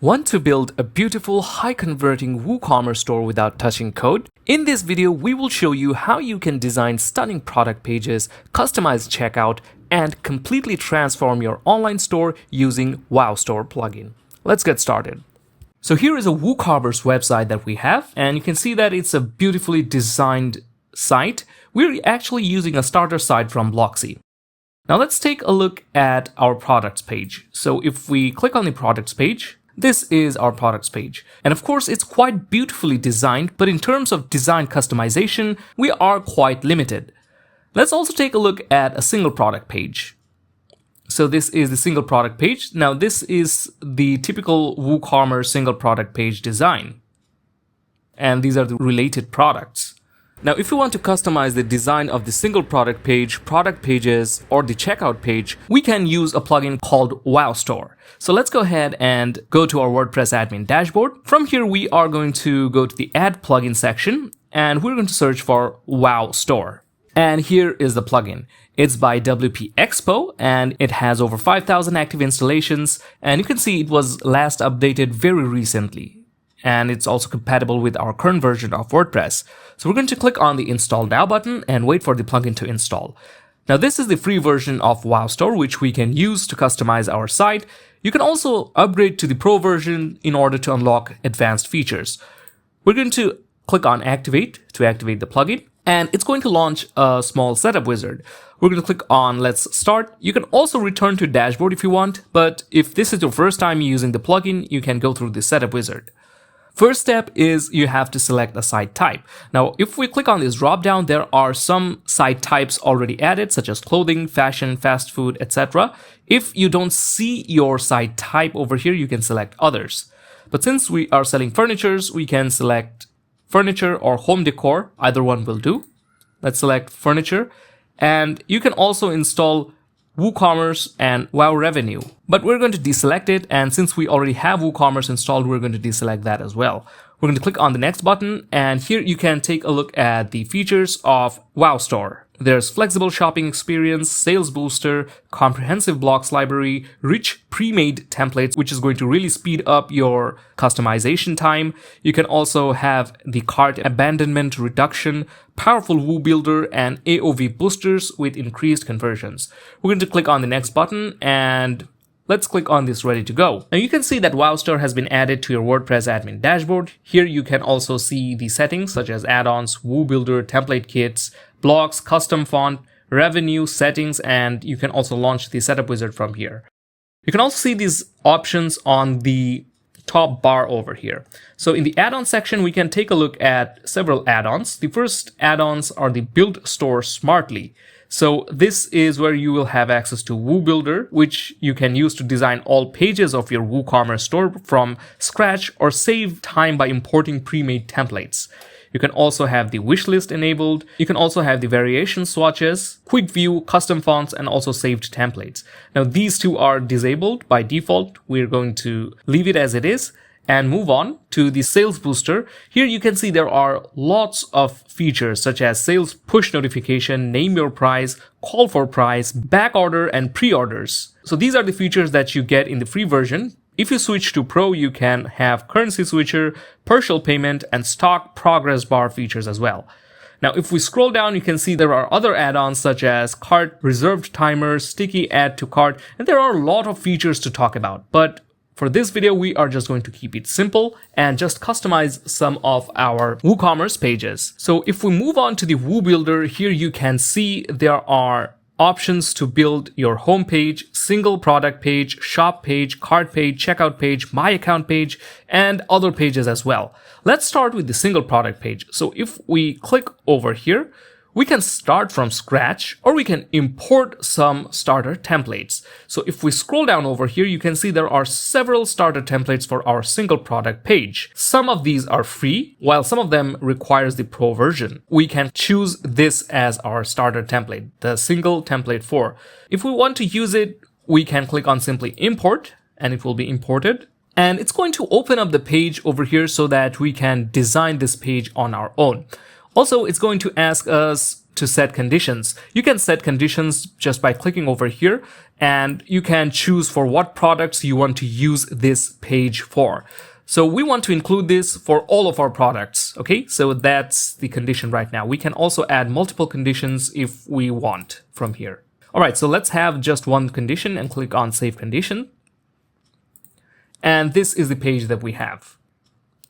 Want to build a beautiful, high-converting WooCommerce store without touching code? In this video, we will show you how you can design stunning product pages, customize checkout, and completely transform your online store using WowStore plugin. Let's get started. So here is a WooCommerce website that we have, and you can see that it's a beautifully designed site. We're actually using a starter site from Blocksy. Now let's take a look at our products page. So if we click on the products page, this is our products page. And of course, it's quite beautifully designed, but in terms of design customization, we are quite limited. Let's also take a look at a single product page. So this is the single product page. Now this is the typical WooCommerce single product page design. And these are the related products. Now, if you want to customize the design of the single product page, product pages, or the checkout page, we can use a plugin called WowStore. So let's go ahead and go to our WordPress admin dashboard. From here, we are going to go to the Add Plugin section, and we're going to search for WowStore. And here is the plugin. It's by WP Expo, and it has over 5,000 active installations, and you can see it was last updated very recently. And it's also compatible with our current version of WordPress. So we're going to click on the Install Now button and wait for the plugin to install. Now this is the free version of WowStore, which we can use to customize our site. You can also upgrade to the Pro version in order to unlock advanced features. We're going to click on Activate to activate the plugin, and it's going to launch a small setup wizard. We're going to click on Let's Start. You can also return to dashboard if you want, but if this is your first time using the plugin, you can go through the setup wizard. First step is you have to select a site type. Now, if we click on this dropdown, there are some site types already added, such as clothing, fashion, fast food, etc. If you don't see your site type over here, you can select others. But since we are selling furnitures, we can select furniture or home decor. Either one will do. Let's select furniture. And you can also install WooCommerce and Wow Revenue, but we're going to deselect it, and since we already have WooCommerce installed, we're going to deselect that as well. We're going to click on the next button, and here you can take a look at the features of WowStore. There's flexible shopping experience, sales booster, comprehensive blocks library, rich pre-made templates, which is going to really speed up your customization time. You can also have the cart abandonment reduction, powerful Woo Builder, and AOV boosters with increased conversions. We're going to click on the next button, and let's click on this ready to go. Now you can see that WowStore has been added to your WordPress admin dashboard. Here you can also see the settings such as add-ons, Woo Builder, template kits, blocks, custom font, revenue, settings, and you can also launch the setup wizard from here. You can also see these options on the top bar over here. So in the add-on section, we can take a look at several add-ons. The first add-ons are the Build Store Smartly. So this is where you will have access to Woo Builder, which you can use to design all pages of your WooCommerce store from scratch or save time by importing pre-made templates. You can also have the wishlist enabled. You can also have the variation swatches, quick view, custom fonts, and also saved templates. Now these two are disabled by default. We're going to leave it as it is and move on to the sales booster. Here you can see there are lots of features such as sales push notification, name your price, call for price, back order, and pre-orders. So these are the features that you get in the free version. If you switch to Pro, you can have currency switcher, partial payment, and stock progress bar features as well. Now, if we scroll down, you can see there are other add-ons such as cart reserved timer, sticky add to cart, and there are a lot of features to talk about. But for this video, we are just going to keep it simple and just customize some of our WooCommerce pages. So if we move on to the Woo Builder, here you can see there are options to build your home page, single product page, shop page, cart page, checkout page, my account page, and other pages as well. Let's start with the single product page. So if we click over here, we can start from scratch or we can import some starter templates. So if we scroll down over here, you can see there are several starter templates for our single product page. Some of these are free, while some of them requires the Pro version. We can choose this as our starter template, the single template 4. If we want to use it, we can click on simply import and it will be imported. And it's going to open up the page over here so that we can design this page on our own. Also, it's going to ask us to set conditions. You can set conditions just by clicking over here, and you can choose for what products you want to use this page for. So we want to include this for all of our products. Okay, so that's the condition right now. We can also add multiple conditions if we want from here. All right, so let's have just one condition and click on Save Condition. And this is the page that we have.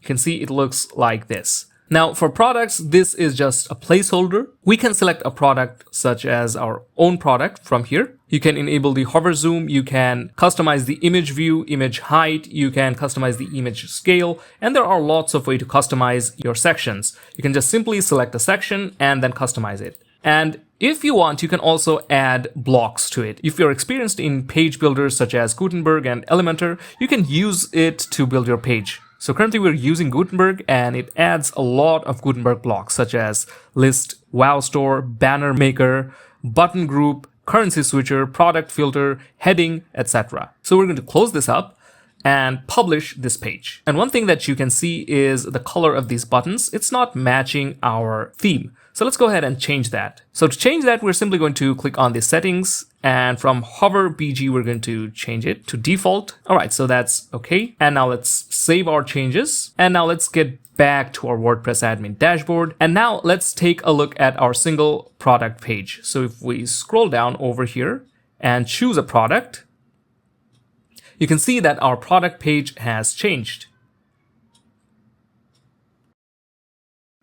You can see it looks like this. Now for products, this is just a placeholder. We can select a product such as our own product from here. You can enable the hover zoom, you can customize the image view, image height, you can customize the image scale, and there are lots of ways to customize your sections. You can just simply select a section and then customize it. And if you want, you can also add blocks to it. If you're experienced in page builders such as Gutenberg and Elementor, you can use it to build your page. So currently we're using Gutenberg, and it adds a lot of Gutenberg blocks such as list, WowStore, banner maker, button group, currency switcher, product filter, heading, etc. So we're going to close this up and publish this page. And one thing that you can see is the color of these buttons. It's not matching our theme. So let's go ahead and change that. So to change that, we're simply going to click on the settings, and from hover BG, we're going to change it to default. All right, so that's okay. And now let's save our changes. And now let's get back to our WordPress admin dashboard. And now let's take a look at our single product page. So if we scroll down over here and choose a product, you can see that our product page has changed.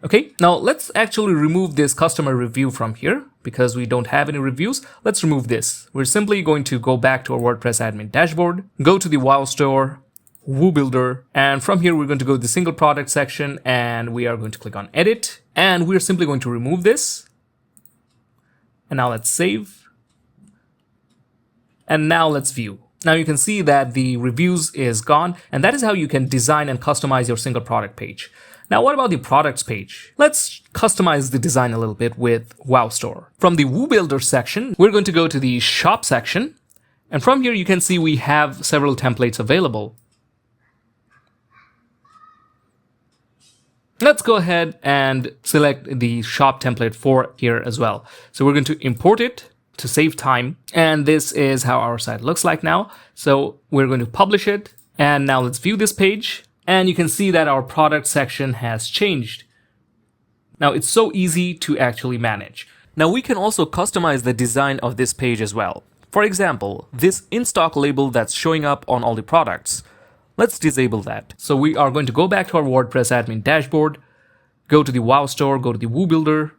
Okay, now let's actually remove this customer review from here because we don't have any reviews. Let's remove this. We're simply going to go back to our WordPress admin dashboard, go to the WowStore, WooBuilder, and from here we're going to go to the single product section, and we are going to click on edit, and we're simply going to remove this. And now let's save. And now let's view. Now you can see that the reviews is gone, and that is how you can design and customize your single product page. Now, what about the products page? Let's customize the design a little bit with WowStore. From the WooBuilder section, we're going to go to the shop section. And from here, you can see we have several templates available. Let's go ahead and select the shop template for here as well. So we're going to import it to save time. And this is how our site looks like now. So we're going to publish it. And now let's view this page. And you can see that our product section has changed. Now it's so easy to actually manage. Now we can also customize the design of this page as well. For example, this in-stock label that's showing up on all the products. Let's disable that. So we are going to go back to our WordPress admin dashboard, go to the WowStore, go to the WooBuilder,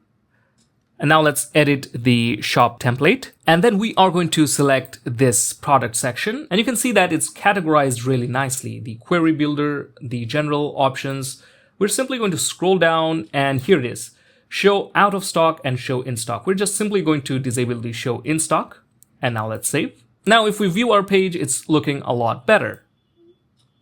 and now let's edit the shop template. And then we are going to select this product section. And you can see that it's categorized really nicely. The query builder, the general options. We're simply going to scroll down, and here it is. Show out of stock and show in stock. We're just simply going to disable the show in stock. And now let's save. Now if we view our page, it's looking a lot better.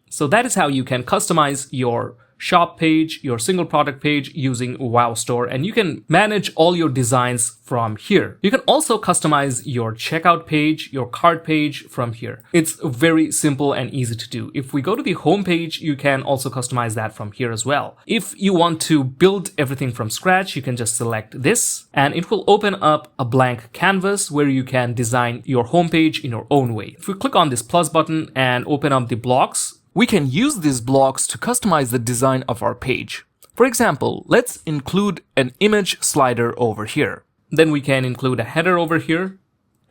So that is how you can customize your shop page, your single product page using WowStore, and you can manage all your designs from here. You can also customize your checkout page, your cart page from here. It's very simple and easy to do. If we go to the home page, you can also customize that from here as well. If you want to build everything from scratch, you can just select this, and it will open up a blank canvas where you can design your home page in your own way. If we click on this plus button and open up the blocks, we can use these blocks to customize the design of our page. For example, let's include an image slider over here. Then we can include a header over here.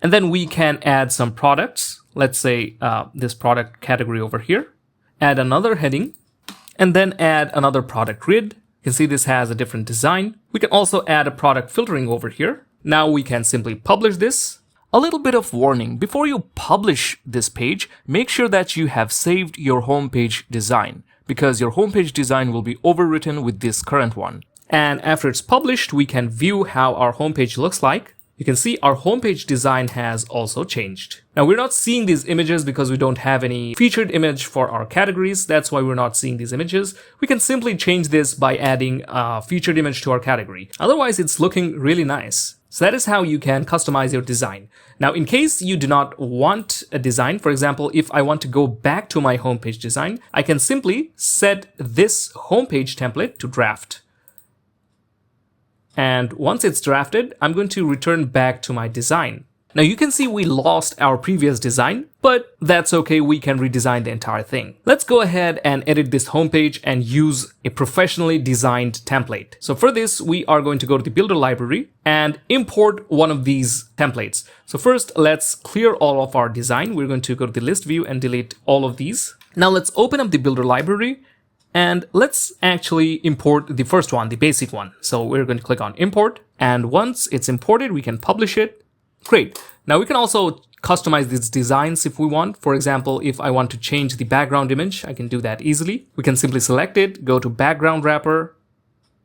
And then we can add some products. Let's say this product category over here. Add another heading. And then add another product grid. You can see this has a different design. We can also add a product filtering over here. Now we can simply publish this. A little bit of warning, before you publish this page, make sure that you have saved your homepage design, because your homepage design will be overwritten with this current one. And after it's published, we can view how our homepage looks like. You can see our homepage design has also changed. Now we're not seeing these images because we don't have any featured image for our categories. That's why we're not seeing these images. We can simply change this by adding a featured image to our category. Otherwise, it's looking really nice. So that is how you can customize your design. Now, in case you do not want a design, for example, if I want to go back to my homepage design, I can simply set this homepage template to draft. And once it's drafted, I'm going to return back to my design. Now you can see we lost our previous design, but that's okay, we can redesign the entire thing. Let's go ahead and edit this homepage and use a professionally designed template. So for this, we are going to go to the Builder library and import one of these templates. So first, let's clear all of our design. We're going to go to the list view and delete all of these. Now let's open up the Builder library and let's actually import the first one, the basic one. So we're going to click on import, and once it's imported, we can publish it. Great. Now we can also customize these designs if we want. For example, if I want to change the background image, I can do that easily. We can simply select it, go to background wrapper,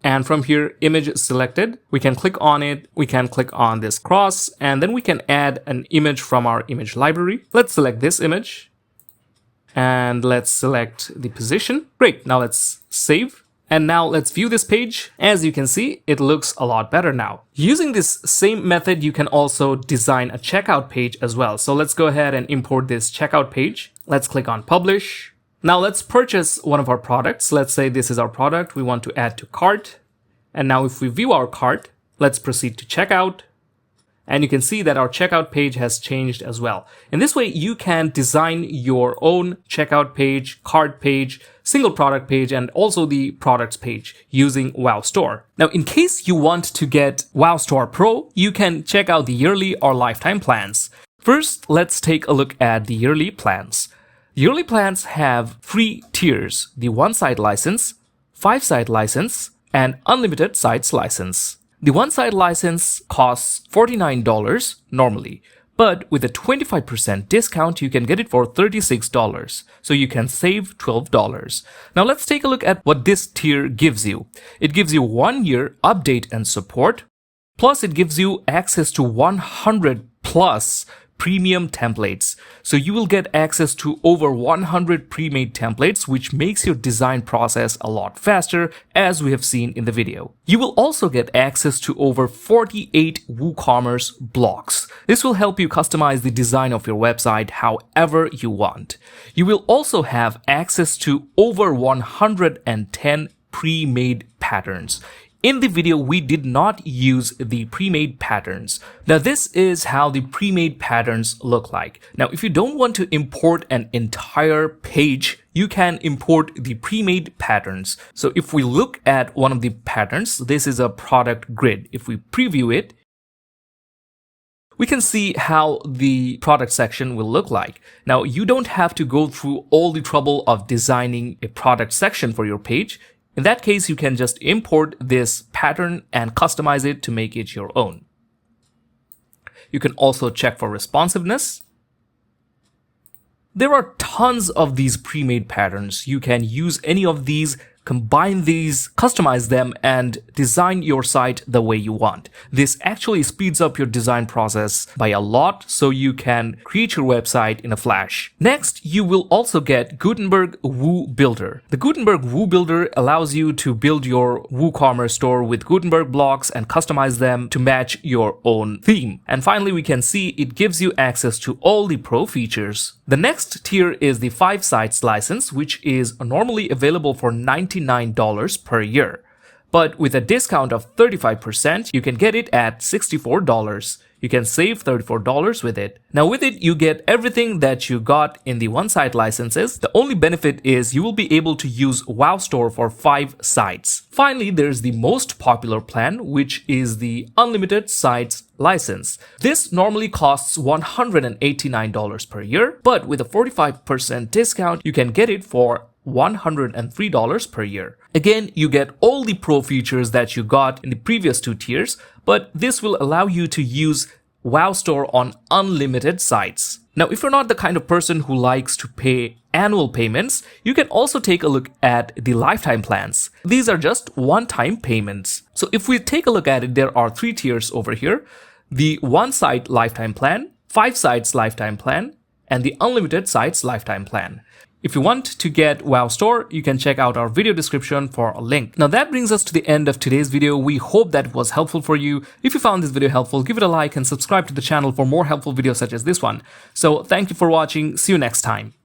and from here, image is selected. We can click on it. We can click on this cross, and then we can add an image from our image library. Let's select this image, and let's select the position. Great. Now let's save. And now let's view this page. As you can see, it looks a lot better now. Using this same method, you can also design a checkout page as well. So let's go ahead and import this checkout page. Let's click on publish. Now let's purchase one of our products. Let's say this is our product. We want to add to cart. And now if we view our cart, let's proceed to checkout. And you can see that our checkout page has changed as well. In this way, you can design your own checkout page, cart page, single product page, and also the products page using WowStore. Now, in case you want to get WowStore Pro, you can check out the yearly or lifetime plans. First, let's take a look at the yearly plans. Yearly plans have 3 tiers: the 1-site license, 5-site license, and unlimited sites license. The 1-site license costs $49 normally, but with a 25% discount, you can get it for $36. So you can save $12. Now let's take a look at what this tier gives you. It gives you 1 year update and support, plus it gives you access to 100 plus premium templates. So you will get access to over 100 pre-made templates, which makes your design process a lot faster, as we have seen in the video. You will also get access to over 48 WooCommerce blocks. This will help you customize the design of your website however you want. You will also have access to over 110 pre-made patterns. In the video, we did not use the pre-made patterns. Now, this is how the pre-made patterns look like. Now, if you don't want to import an entire page, you can import the pre-made patterns. So if we look at one of the patterns, this is a product grid. If we preview it, we can see how the product section will look like. Now, you don't have to go through all the trouble of designing a product section for your page. In that case, you can just import this pattern and customize it to make it your own. You can also check for responsiveness. There are tons of these pre-made patterns. You can use any of these, combine these, customize them, and design your site the way you want. This actually speeds up your design process by a lot, so you can create your website in a flash. Next, you will also get Gutenberg Woo Builder. The Gutenberg Woo Builder allows you to build your WooCommerce store with Gutenberg blocks and customize them to match your own theme. And finally, we can see it gives you access to all the pro features. The next tier is the 5 sites license, which is normally available for $99 per year. But with a discount of 35%, you can get it at $64. You can save $34 with it. Now with it, you get everything that you got in the 1-site licenses. The only benefit is you will be able to use WowStore for 5 sites. Finally, there's the most popular plan, which is the unlimited sites license. This normally costs $189 per year, but with a 45% discount, you can get it for $103 per year. Again, you get all the pro features that you got in the previous 2 tiers, but this will allow you to use WowStore on unlimited sites. Now, if you're not the kind of person who likes to pay annual payments, you can also take a look at the lifetime plans. These are just one-time payments. So if we take a look at it, there are 3 tiers over here: the 1-site lifetime plan, 5 sites lifetime plan, and the unlimited sites lifetime plan. If you want to get WowStore, you can check out our video description for a link. Now that brings us to the end of today's video. We hope that was helpful for you. If you found this video helpful, give it a like and subscribe to the channel for more helpful videos such as this one. So thank you for watching. See you next time.